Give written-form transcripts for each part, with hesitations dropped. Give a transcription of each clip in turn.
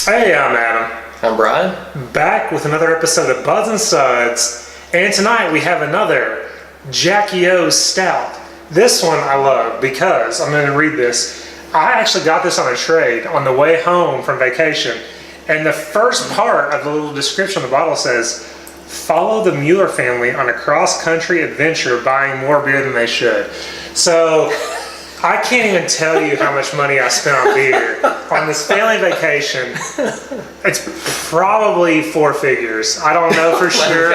Hey, I'm Adam. I'm Bryan. Back with another episode of Buds and Suds. And tonight we have another Jackie O Stout. This one I love because, I'm going to read this. I actually got this on a trade on the way home from vacation. And the first part of the little description of the bottle says, follow the Mueller family on a cross-country adventure buying more beer than they should. So I can't even tell you how much money I spent on beer on this family vacation. It's probably four figures. I don't know for sure,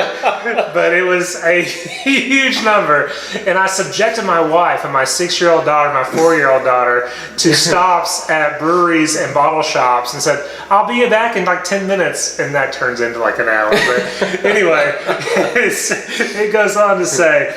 but it was a huge number. And I subjected my wife and my 6-year-old daughter, my 4-year-old daughter, to stops at breweries and bottle shops and said, I'll be back in like 10 minutes. And that turns into like an hour. But anyway, it goes on to say,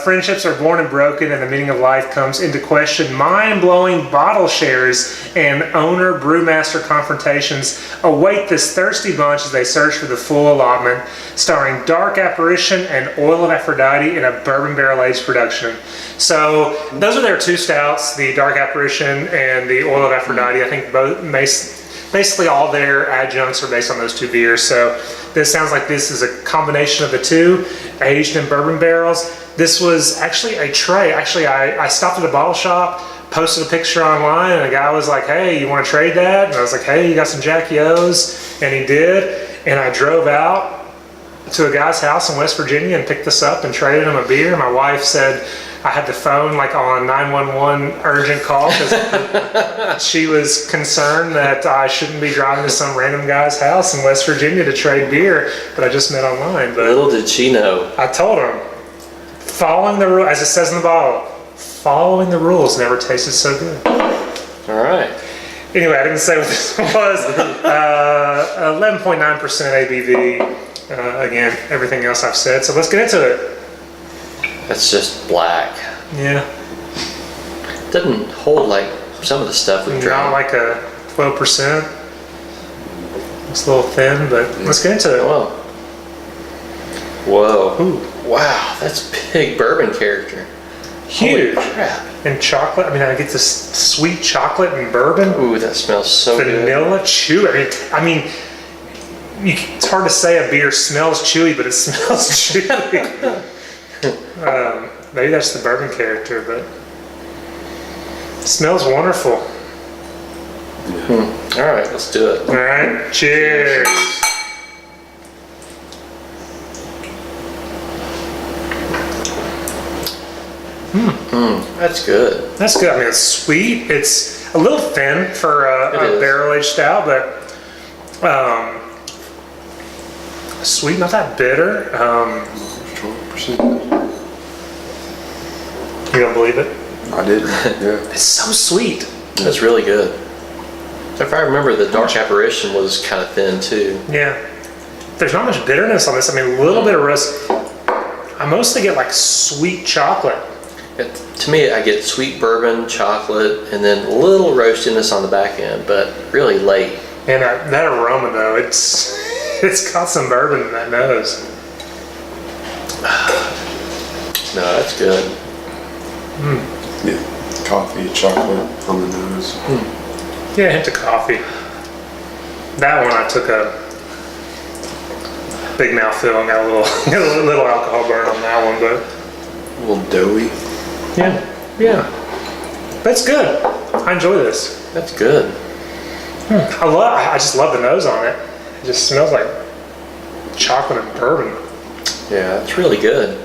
friendships are born and broken and the meaning of life comes into question. Mind-blowing bottle shares and owner brewmaster confrontations await this thirsty bunch as they search for the full allotment, starring Dark Apparition and Oil of Aphrodite in a bourbon barrel-aged production. So those are their two stouts, the Dark Apparition and the Oil of Aphrodite. I think both basically all their adjuncts are based on those two beers. So this sounds like this is a combination of the two, aged in bourbon barrels. This was actually a tray. Actually, I stopped at a bottle shop, posted a picture online, and a guy was like, hey, you want to trade that? And I was like, hey, you got some Jackie O's? And he did. And I drove out to a guy's house in West Virginia and picked this up and traded him a beer. My wife said I had the phone like on 911 urgent call because she was concerned that I shouldn't be driving to some random guy's house in West Virginia to trade beer that I just met online. But little did she know. I told him, following the rules, as it says in the bottle, following the rules never tasted so good. All right. Anyway, I didn't say what this was. 11.9% ABV. Again, everything else I've said. So let's get into it. That's just black. Yeah. Doesn't hold like some of the stuff we've drank. Not like a 12%. It's a little thin, but let's get into it. Whoa. Ooh. Wow, that's big bourbon character. Huge. Holy crap. And chocolate. I mean, I get this sweet chocolate and bourbon. Ooh, that smells so good. Vanilla chewy. I mean, it's hard to say a beer smells chewy, but it smells chewy. Maybe that's the bourbon character, but it smells wonderful. All right, let's do it. All right, cheers. That's good. That's good. I mean, it's sweet. It's a little thin for a barrel-aged stout, but sweet, not that bitter. 12%. You don't believe it? I did. Yeah. It's so sweet. That's really good. If I remember, the Dark Apparition was kind of thin too. Yeah. There's not much bitterness on this. I mean, a little bit of roast. I mostly get like sweet chocolate. To me, I get sweet bourbon, chocolate, and then a little roastiness on the back end, but really late. And that aroma, though, it's got some bourbon in that nose. No, that's good. Yeah, coffee, chocolate on the nose. Yeah, a hint of coffee. That one I took a big mouthful and got a little alcohol burn on that one, but A little doughy. yeah. But it's good. I enjoy this. That's good. I just love the nose on it. It just smells like chocolate and bourbon. Yeah, it's really good.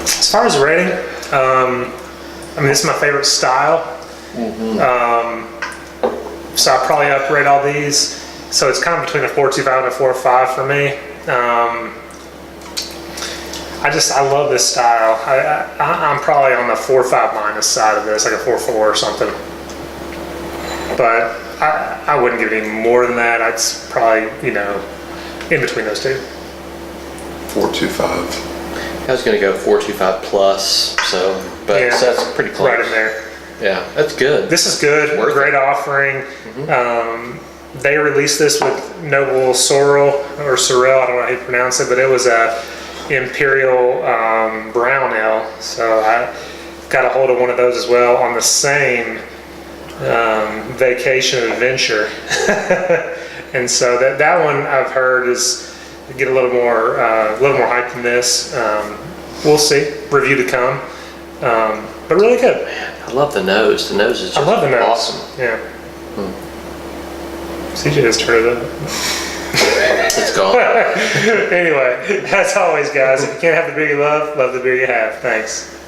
As far as rating, I mean, this is my favorite style. So I probably upgrade all these. So it's kind of between a 4.25 and a 4.5 for me. I love this style. I'm probably on the 4.5 minus side of this, like a 4.4 or something. But I wouldn't give it any more than that. It's probably, in between those two. 4.25. I was going to go 4.25 plus, but that's pretty close. Right in there. Yeah, that's good. This is good. Great offering. They released this with Noble Sorrel, or Sorrel, I don't know how you pronounce it, but it was a Imperial Brown Ale. So I got a hold of one of those as well on the same vacation adventure. And so that one I've heard is get a little more hype than this. We'll see. Review to come. But really good. Man, I love the nose. The nose is just I love the nose. awesome. Yeah. CJ just turned it up. It's gone. Anyway, as always, guys, if you can't have the beer you love the beer you have. Thanks.